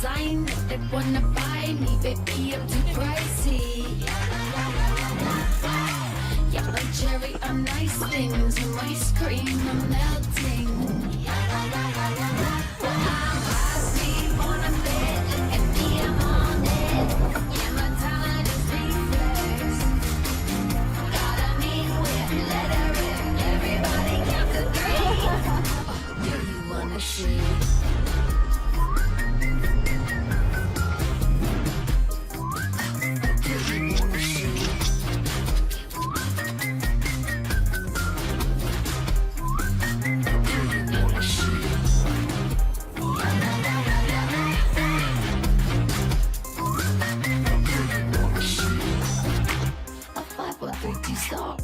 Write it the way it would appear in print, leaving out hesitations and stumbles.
design. If they wanna buy me, baby, I'm too pricey. Yellow cherry on nice things, and ice cream I'm melting. I'm high on a bed, look at me, I'm on it. Yeah, my talent is reflex. Got a mean whip, let her rip. Everybody count to three. Do you wanna see? A 5 4 3 2 stop.